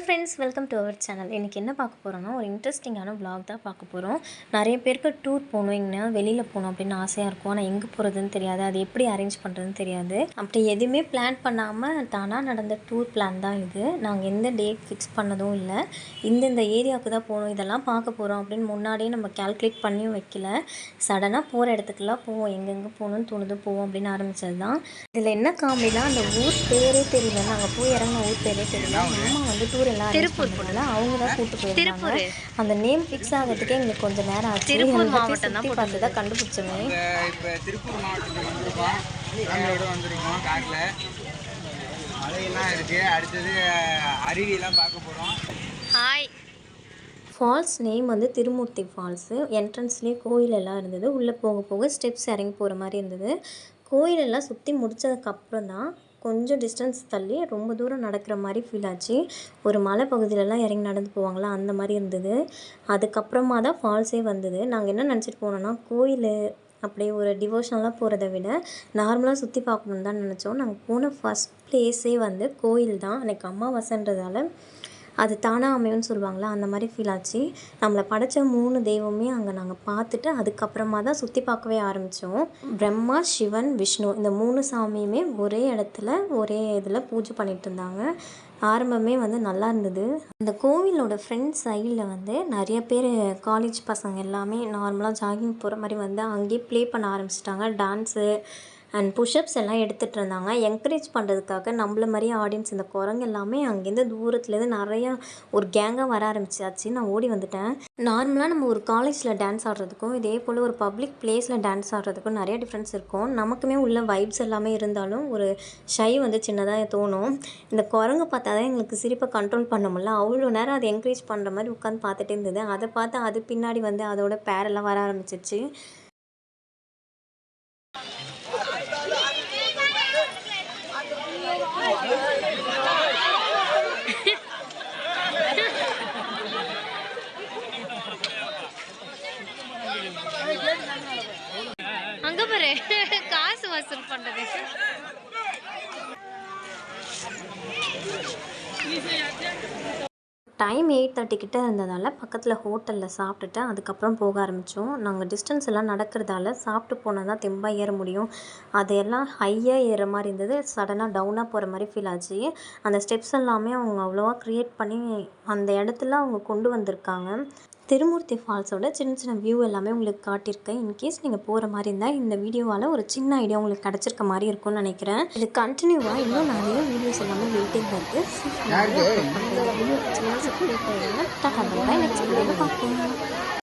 Friends, welcome to our channel. இன்றைக்கி என்ன பார்க்க போகிறோன்னா, ஒரு இன்ட்ரெஸ்டிங்கான vlog தான் பார்க்க போகிறோம். நிறைய பேருக்கு டூர் போகணும், எங்கன்னா வெளியில் போகணும் அப்படின்னு ஆசையாக இருக்கும். ஆனால் எங்கே போகிறதுன்னு தெரியாது, அது எப்படி அரேஞ்ச் பண்ணுறதுன்னு தெரியாது. அப்படி எதுவுமே பிளான் பண்ணாமல் தானாக நடந்த டூர் பிளான் தான் இது. நாங்கள் எந்த டேட் ஃபிக்ஸ் பண்ணதும் இல்லை. இந்த ஏரியாவுக்கு தான் போகணும், இதெல்லாம் பார்க்க போகிறோம் அப்படின்னு முன்னாடியே நம்ம கால்குலேட் பண்ணியும் வைக்கல. சடனாக போகிற இடத்துக்குலாம் போவோம், எங்கெங்கே போகணுன்னு தோணுது போவோம் அப்படின்னு ஆரம்பித்தது தான். இதில் என்ன காமெடினா, அந்த ஊர் பேரே தெரியல. நாங்கள் போய் இறங்கின ஊர் பேரே தெரியல. அம்மா வந்து டூர் எல்லாம் திருப்பூர் அவங்க தான் கூப்பிட்டு போயிருக்காங்க. அந்த நேம் ஃபிக்ஸ் ஆகிறதுக்கே எங்களுக்கு கொஞ்சம் நேரம் ஆச்சு. திருப்பூர் மாவட்டம் தான் பார்த்து தான் கண்டுபிடிச்சோமே. இப்போ திருப்பூர் மாவட்டத்துக்கு வந்திருக்கோம், ஃபேமிலியோட வந்திருக்கோம். காரில் மலையெல்லாம் இருக்குது. அடுத்தது அருவியெல்லாம் பார்க்க போகிறோம். ஹாய். ஃபால்ஸ் நேம் வந்து திருமூர்த்தி ஃபால்ஸு. என்ட்ரன்ஸ்லேயே கோயில் எல்லாம் இருந்தது. உள்ளே போக போக ஸ்டெப்ஸ் இறங்கி போகிற மாதிரி இருந்தது. கோயிலெல்லாம் சுற்றி முடித்ததுக்கப்புறம் தான் கொஞ்சம் டிஸ்டன்ஸ் தள்ளி ரொம்ப தூரம் நடக்கிற மாதிரி ஃபீல் ஆச்சு. ஒரு மலை பகுதியிலலாம் இறங்கி நடந்து போவாங்களா, அந்த மாதிரி இருந்தது. அதுக்கப்புறமா தான் ஃபால்ஸே வந்தது. நாங்கள் என்ன நினச்சிட்டு போனோன்னா, கோயில் அப்படியே ஒரு டிவோஷனலாக போகிறத விட நார்மலாக சுற்றி பார்க்கணுன்னு தான் நினச்சோம். நாங்கள் போன ஃபஸ்ட் ப்ளேஸே வந்து கோயில் தான். அன்றைக்கி அமாவாசைன்றதால அது தானாக அமையும்னு சொல்லுவாங்களா, அந்த மாதிரி ஃபீல் ஆச்சு. நம்மளை படைத்த 3 தெய்வமே அங்கே நாங்கள் பார்த்துட்டு அதுக்கப்புறமா தான் சுற்றி பார்க்கவே ஆரம்பித்தோம். பிரம்மா, சிவன், விஷ்ணு இந்த 3 சாமியுமே ஒரே இடத்துல ஒரே இதில் பூஜை பண்ணிகிட்டு இருந்தாங்க. ஆரம்பமே வந்து நல்லா இருந்தது. அந்த கோவிலோட ஃப்ரெண்ட் சைடில் வந்து நிறைய பேர் காலேஜ் பசங்க எல்லாமே நார்மலாக ஜாகிங் போகிற மாதிரி வந்து அங்கேயே ப்ளே பண்ண ஆரம்பிச்சிட்டாங்க. டான்ஸு அண்ட் புஷ்அப்ஸ் எல்லாம் எடுத்துகிட்டு இருந்தாங்க. என்கரேஜ் பண்ணுறதுக்காக நம்மள மாதிரியே ஆடியன்ஸ், இந்த குரங்கு எல்லாமே அங்கேருந்து தூரத்துலேருந்து நிறையா ஒரு கேங்காக வர ஆரம்பிச்சாச்சு. நான் ஓடி வந்துட்டேன். நார்மலாக நம்ம ஒரு காலேஜில் டான்ஸ் ஆடுறதுக்கும் இதே போல் ஒரு பப்ளிக் பிளேஸில் டான்ஸ் ஆடுறதுக்கும் நிறைய டிஃப்ரென்ஸ் இருக்கும். நமக்குமே உள்ள வைப்ஸ் எல்லாமே இருந்தாலும் ஒரு ஷை வந்து சின்னதாக தோணும். இந்த குரங்கு பார்த்தா தான் எங்களுக்கு சிரிப்பை கண்ட்ரோல் பண்ண முடியல. அவ்வளோ நேரம் அதை என்கரேஜ் பண்ணுற மாதிரி உட்காந்து பார்த்துட்டே இருந்தது. அதை பார்த்து அது பின்னாடி வந்து அதோட பேரெல்லாம் வர ஆரம்பிச்சிருச்சு. அங்க பாரு, காசு வசூல் பண்றது. டைம் 8:30 கிட்ட இருந்ததால் பக்கத்தில் ஹோட்டலில் சாப்பிட்டுட்டு அதுக்கப்புறம் போக ஆரம்பித்தோம். நாங்கள் டிஸ்டன்ஸ் எல்லாம் நடக்கிறதால சாப்பிட்டு போனால் தான் தெம்பாக ஏற முடியும். அதையெல்லாம் ஹையாக ஏற மாதிரி இருந்தது. சடனாக டவுனாக போகிற மாதிரி ஃபீல் ஆச்சு. அந்த ஸ்டெப்ஸ் எல்லாமே அவங்க அவ்வளோவா க்ரியேட் பண்ணி அந்த இடத்துல அவங்க கொண்டு வந்திருக்காங்க. திருமூர்த்தி ஃபால்ஸோட சின்ன சின்ன வியூ எல்லாமே உங்களுக்கு காட்டியிருக்கேன். இன்கேஸ் நீங்கள் போகிற மாதிரி இருந்தால் இந்த வீடியோவால் ஒரு சின்ன ஐடியா உங்களுக்கு கிடச்சிருக்க மாதிரி இருக்கும்னு நினைக்கிறேன். இது கண்டினியூவாக இன்னும் நிறைய வீடியோஸ் எல்லாமே வெயிட்டிங் இருக்குது. வீடியோ பிடிச்சிங்கன்னா சப்ஸ்கிரைப் பண்ணுங்கள். Tata bye by. நெக்ஸ்ட் வீடியோவில் பார்ப்போம்.